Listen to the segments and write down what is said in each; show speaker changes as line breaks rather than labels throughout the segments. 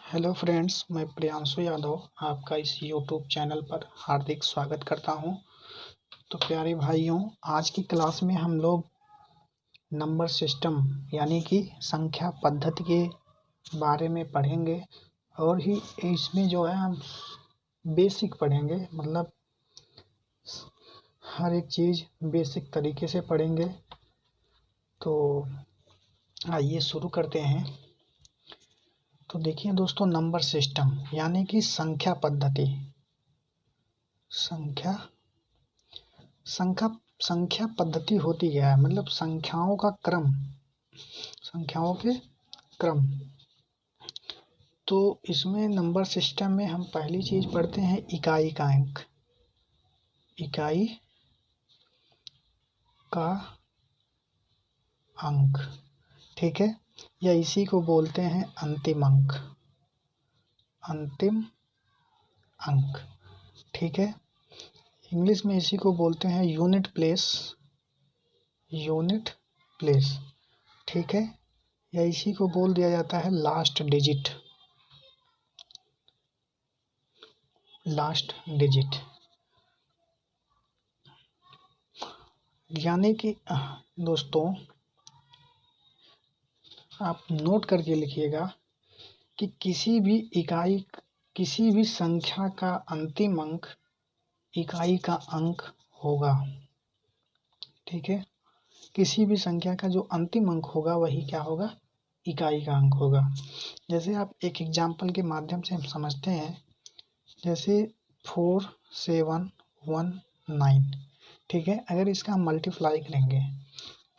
Hello friends, मैं प्रियांशु यादव आपका इस यूट्यूब चैनल पर हार्दिक स्वागत करता हूं। तो प्यारे भाइयों, आज की क्लास में हम लोग नंबर सिस्टम यानी कि संख्या पद्धति के बारे में पढ़ेंगे और ही इसमें जो है हम बेसिक पढ़ेंगे, मतलब हर एक चीज़ बेसिक तरीके से पढ़ेंगे। तो आइए शुरू करते हैं। तो देखिए दोस्तों, नंबर सिस्टम यानी कि संख्या पद्धति। संख्या पद्धति होती क्या है? मतलब संख्याओं का क्रम, संख्याओं के क्रम। तो इसमें नंबर सिस्टम में हम पहली चीज पढ़ते हैं इकाई का अंक। इकाई का अंक, ठीक है, या इसी को बोलते हैं अंतिम अंक। अंतिम अंक, ठीक है। इंग्लिश में इसी को बोलते हैं यूनिट प्लेस। यूनिट प्लेस, ठीक है, या इसी को बोल दिया जाता है लास्ट डिजिट। लास्ट डिजिट यानी कि दोस्तों, आप नोट करके लिखिएगा कि किसी भी संख्या का अंतिम अंक इकाई का अंक होगा, ठीक है। किसी भी संख्या का जो अंतिम अंक होगा वही क्या होगा? इकाई का अंक होगा। जैसे आप एक एग्जाम्पल के माध्यम से हम समझते हैं। जैसे 4719, ठीक है। अगर इसका हम मल्टीप्लाई करेंगे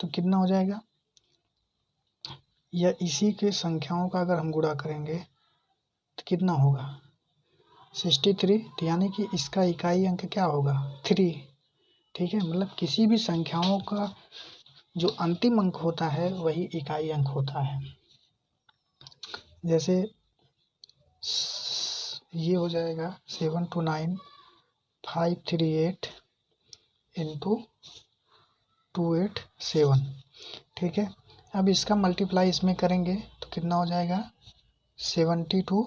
तो कितना हो जाएगा, या इसी के संख्याओं का अगर हम गुणा करेंगे तो कितना होगा? 63। तो यानी कि इसका इकाई अंक क्या होगा? 3, ठीक है। मतलब किसी भी संख्याओं का जो अंतिम अंक होता है वही इकाई अंक होता है। जैसे ये हो जाएगा 729538 इंटू 287, ठीक है। अब इसका मल्टीप्लाई इसमें करेंगे तो कितना हो जाएगा? 72।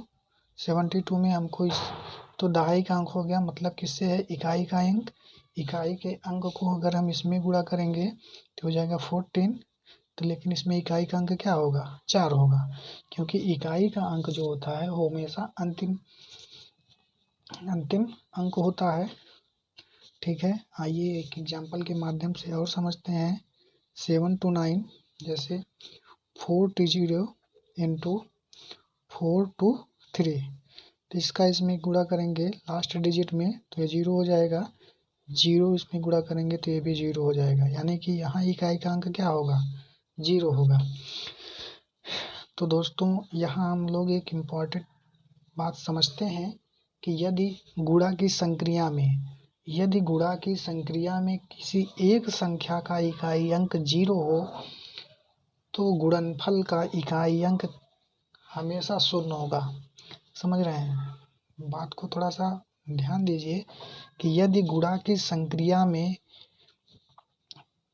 72 में हमको इस तो दहाई का अंक हो गया, मतलब किससे है? इकाई का अंक। इकाई के अंक को अगर हम इसमें गुणा करेंगे तो हो जाएगा 14। तो लेकिन इसमें इकाई का अंक क्या होगा? 4 होगा, क्योंकि इकाई का अंक जो होता है वो हमेशा अंतिम अंक होता है, ठीक है। आइए एक एग्जाम्पल के माध्यम से और समझते हैं। 729, जैसे 40 इंटू 423, तो इसका इसमें गुणा करेंगे लास्ट डिजिट में तो ये 0 हो जाएगा। 0 इसमें गुणा करेंगे तो ये भी 0 हो जाएगा, यानी कि यहाँ इकाई का अंक क्या होगा? 0 होगा। तो दोस्तों, यहाँ हम लोग एक इम्पॉर्टेंट बात समझते हैं कि यदि गुणा की संक्रिया में किसी एक संख्या का इकाई अंक 0 हो तो गुणनफल का इकाई अंक हमेशा शून्य होगा। समझ रहे हैं? बात को थोड़ा सा ध्यान दीजिए कि यदि गुणा की संक्रिया में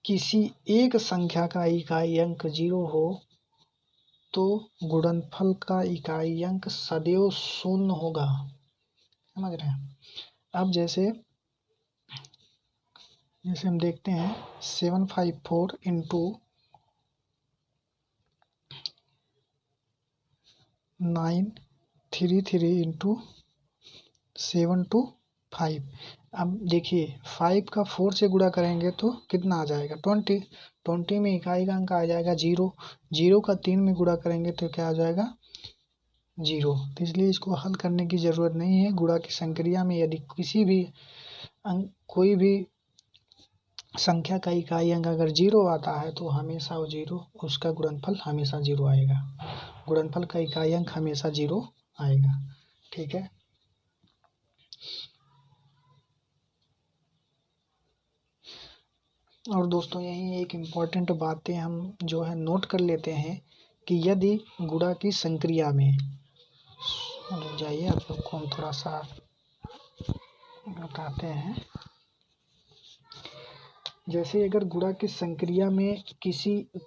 किसी एक संख्या का इकाई अंक 0 हो तो गुणनफल का इकाई अंक सदैव शून्य होगा। समझ रहे हैं? अब जैसे हम देखते हैं 754 इंटू 933 इंटू 725। अब देखिए 5 का 4 से गुणा करेंगे तो कितना आ जाएगा? 20। 20 में इकाई का अंक आ जाएगा 0। 0 का 3 में गुणा करेंगे तो क्या आ जाएगा? 0। तो इसलिए इसको हल करने की ज़रूरत नहीं है। गुणा की संक्रिया में यदि किसी भी कोई भी संख्या का इकाई अंक अगर 0 आता है तो हमेशा वो 0, उसका गुणनफल हमेशा 0 आएगा। गुणनफल का इकाई अंक हमेशा 0 आएगा, ठीक है। और दोस्तों, यही एक इम्पॉर्टेंट बातें हम जो है नोट कर लेते हैं कि यदि गुणा की संक्रिया में, रुक जाइए आप लोग को हम थोड़ा सा बताते हैं। जैसे अगर गुणा की संक्रिया में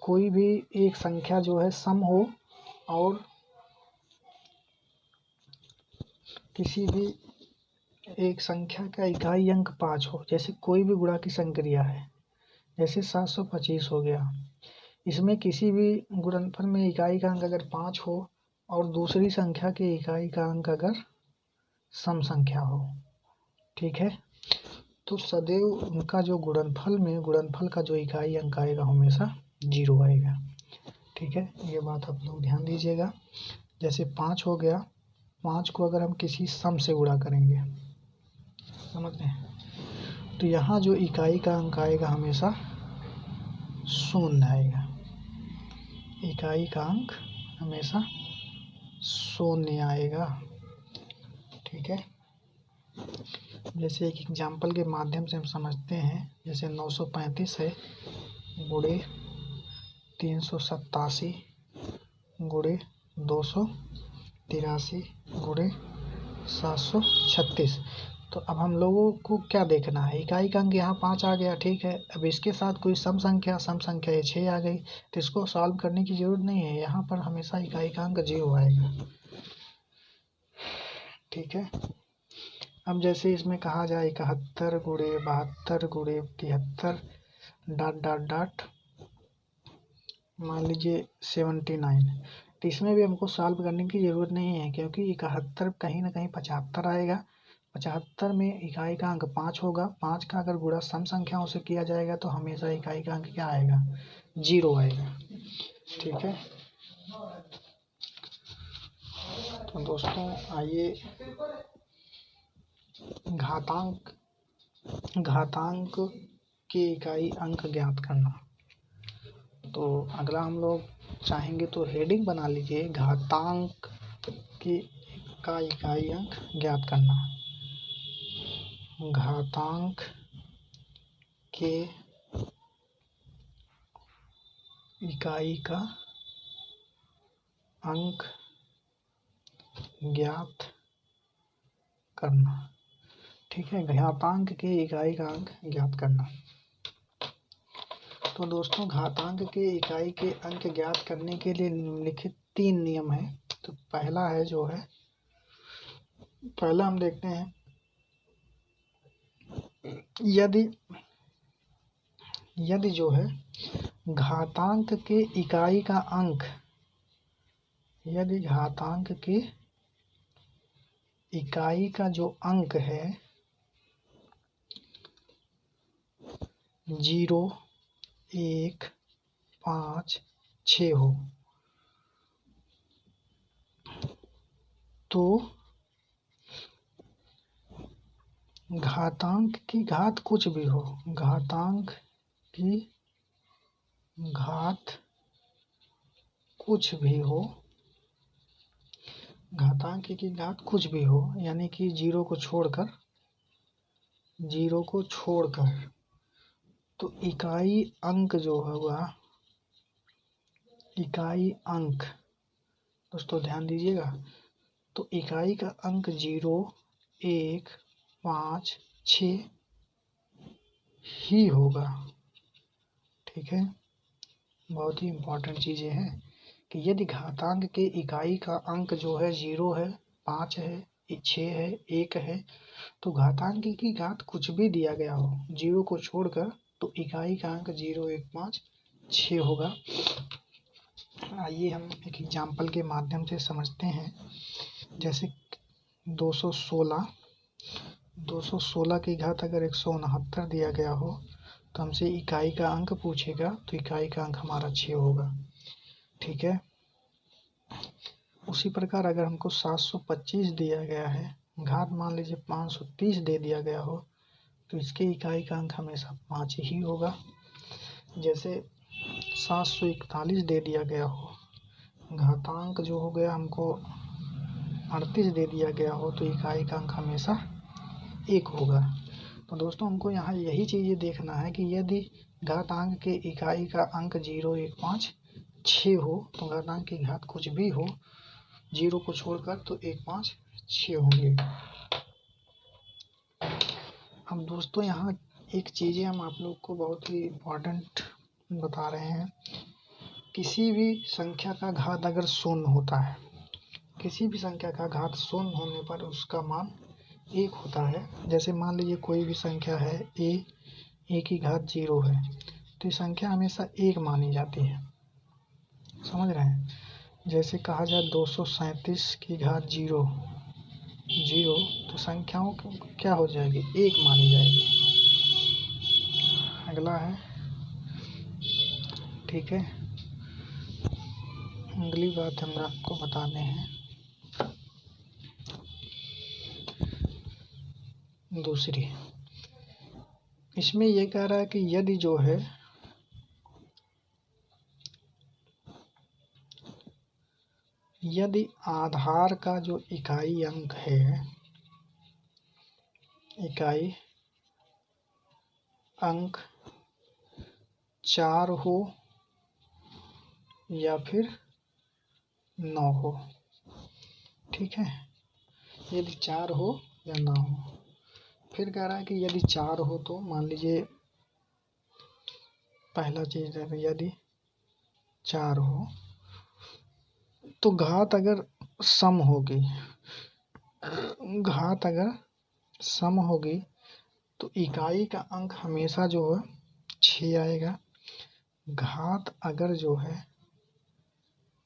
कोई भी एक संख्या जो है सम हो और किसी भी एक संख्या का इकाई अंक 5 हो, जैसे कोई भी गुणा की संक्रिया है, जैसे 725 हो गया, इसमें किसी भी गुणनफल में इकाई का अंक अगर 5 हो और दूसरी संख्या के इकाई का अंक अगर सम संख्या हो, ठीक है, तो सदैव उनका जो गुणनफल का जो इकाई अंक आएगा हमेशा 0 आएगा। ठीक है, ये बात आप लोग ध्यान दीजिएगा। जैसे 5 हो गया, 5 को अगर हम किसी सम से गुणा करेंगे, समझ रहे हैं, तो यहाँ जो इकाई का अंक आएगा हमेशा 0 आएगा। इकाई का अंक हमेशा 0 आएगा। ठीक है, जैसे एक एग्जाम्पल के माध्यम से हम समझते हैं। जैसे 935 है गुणे 387 गुणे 283 गुणे 736। तो अब हम लोगों को क्या देखना है, इकाई का अंक यहाँ 5 आ गया, ठीक है। अब इसके साथ कोई सम संख्या ये 6 आ गई, तो इसको सॉल्व करने की जरूरत नहीं है, यहाँ पर हमेशा इकाई का अंक 0 आएगा। ठीक है, अब जैसे इसमें कहा जाए 71 गुणे 72 गुणे 73 डॉट डॉट डॉट मान लीजिए 79, तो इसमें भी हमको सॉल्व करने की ज़रूरत नहीं है, क्योंकि 71 कहीं ना कहीं 75 आएगा। 75 में इकाई का अंक 5 होगा, 5 का अगर गुणा सम संख्याओं से किया जाएगा तो हमेशा इकाई का अंक क्या आएगा, 0 आएगा। ठीक है, तो दोस्तों आइए घातांक की इकाई अंक ज्ञात करना। तो अगला हम लोग चाहेंगे तो हेडिंग बना लीजिए, घातांक का इकाई अंक ज्ञात करना। घातांक के इकाई का अंक ज्ञात करना। ठीक है, घातांक के इकाई का अंक ज्ञात करना। तो दोस्तों घातांक के इकाई के अंक ज्ञात करने के लिए निम्नलिखित 3 नियम है। तो पहला हम देखते हैं, यदि जो है घातांक के इकाई का अंक, यदि घातांक के इकाई का जो अंक है 0, 1, 5, 6 हो, तो घातांक की घात कुछ भी हो, घातांक की घात कुछ भी हो, घातांक की घात कुछ भी हो, यानी कि 0 को छोड़कर, तो इकाई अंक जो होगा, इकाई अंक, दोस्तों ध्यान दीजिएगा, तो इकाई का अंक 0, 1, 5, 6 ही होगा। ठीक है, बहुत ही इम्पोर्टेंट चीज़ें हैं कि यदि घातांक के इकाई का अंक जो है 0 है, 5 है, 6 है, 1 है, तो घातांक की घात कुछ भी दिया गया हो 0 को छोड़कर, तो इकाई का अंक 0, 1, 5, 6 होगा। आइए हम एक एग्जाम्पल के माध्यम से समझते हैं। जैसे 216 की घात अगर 169 दिया गया हो, तो हमसे इकाई का अंक पूछेगा, तो इकाई का अंक हमारा 6 होगा। ठीक है, उसी प्रकार अगर हमको 725 दिया गया है, घात मान लीजिए 530 दे दिया गया हो, तो इसके इकाई का अंक हमेशा 5 ही होगा। जैसे 741 दे दिया गया हो, घातांक जो हो गया हमको 38 दे दिया गया हो, तो इकाई का अंक हमेशा 1 होगा। तो दोस्तों हमको यहाँ यही चीज़ें देखना है कि यदि घातांक के इकाई का अंक 0, 1, 5, 6 हो, तो घातांक की घात कुछ भी हो 0 को छोड़कर, तो 1, 5, 6 होंगे। अब दोस्तों यहाँ एक चीज़ें हम आप लोग को बहुत ही इम्पोर्टेंट बता रहे हैं। किसी भी संख्या का घात अगर 0 होता है, किसी भी संख्या का घात शून्य होने पर उसका मान 1 होता है। जैसे मान लीजिए कोई भी संख्या है a की घात 0 है, तो ये संख्या हमेशा 1 मानी जाती है, समझ रहे हैं। जैसे कहा जाए 237 की घात 0 तो संख्याओं क्या हो जाएगी, 1 मानी जाएगी। अगला है, ठीक है, अगली बात हम आपको बताने हैं दूसरी। इसमें ये कह रहा है कि यदि जो है यदि आधार का जो इकाई अंक है, इकाई अंक 4 हो या फिर 9 हो, ठीक है, यदि 4 हो या 9 हो। फिर कह रहा है कि यदि 4 हो तो मान लीजिए पहला चीज है, यदि 4 हो तो घात अगर सम होगी, घात अगर सम होगी तो इकाई का अंक हमेशा जो है 6 आएगा। घात अगर जो है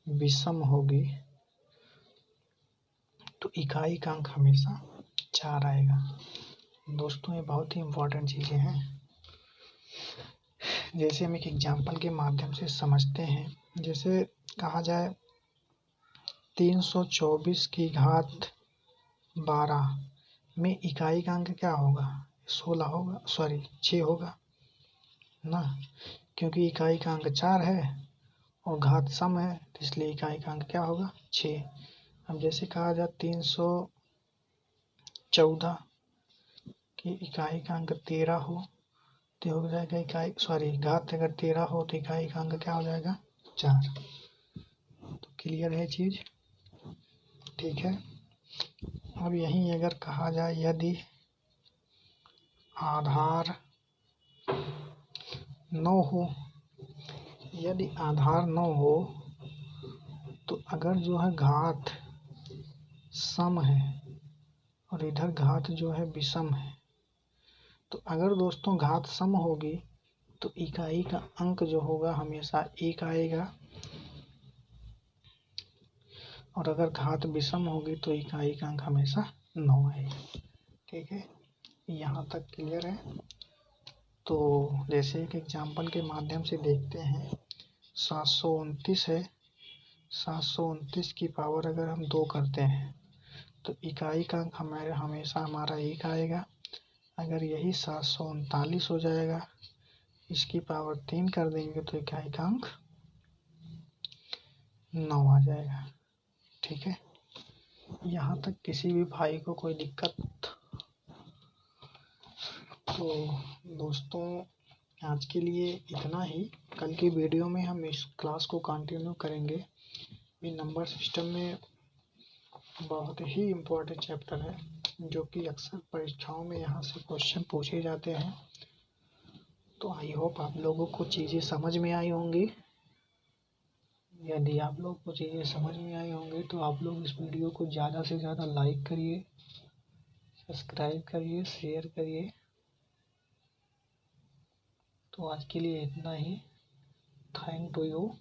विषम होगी तो इकाई का अंक हमेशा 4 आएगा। दोस्तों ये बहुत ही इम्पोर्टेंट चीज़ें हैं। जैसे हम एक एग्जाम्पल के माध्यम से समझते हैं। जैसे कहा जाए 324 की घात 12 में इकाई का अंक क्या होगा, 16 होगा, सॉरी 6 होगा ना, क्योंकि इकाई का अंक 4 है और घात सम है, तो इसलिए इकाई का अंक क्या होगा, 6। अब जैसे कहा जाए 314 की इकाई का अंक 13 हो तो हो जाएगा इकाई, सॉरी घात अगर 13 हो तो इकाई का अंक क्या हो जाएगा, 4। तो क्लियर है चीज, ठीक है। अब यहीं अगर कहा जाए यदि आधार 9 हो, यदि आधार 9 हो तो अगर जो है घात सम है और इधर घात जो है विषम है, तो अगर दोस्तों घात सम होगी तो इकाई का अंक जो होगा हमेशा 1 आएगा, और अगर घात विषम होगी तो इकाई का अंक हमेशा 9 आएगा, ठीक है। यहाँ तक क्लियर है। तो जैसे एक एग्जाम्पल के माध्यम से देखते हैं, 729 है, 729 की पावर अगर हम 2 करते हैं तो इकाई का अंक हमेशा हमारा 1 आएगा। अगर यही 739 हो जाएगा, इसकी पावर 3 कर देंगे तो इकाई का अंक 9 आ जाएगा, ठीक है। यहाँ तक किसी भी भाई को कोई दिक्कत? तो दोस्तों आज के लिए इतना ही। कल की वीडियो में हम इस क्लास को कंटिन्यू करेंगे। ये नंबर सिस्टम में बहुत ही इम्पोर्टेंट चैप्टर है, जो कि अक्सर परीक्षाओं में यहाँ से क्वेश्चन पूछे जाते हैं। तो आई होप आप लोगों को चीज़ें समझ में आई होंगी। यदि आप लोग को चीज़ें समझ में आई होंगी तो आप लोग इस वीडियो को ज़्यादा से ज़्यादा लाइक करिए, सब्सक्राइब करिए, शेयर करिए। तो आज के लिए इतना ही। Thank to you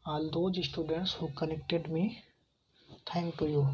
all those students who connected me. Thank to you.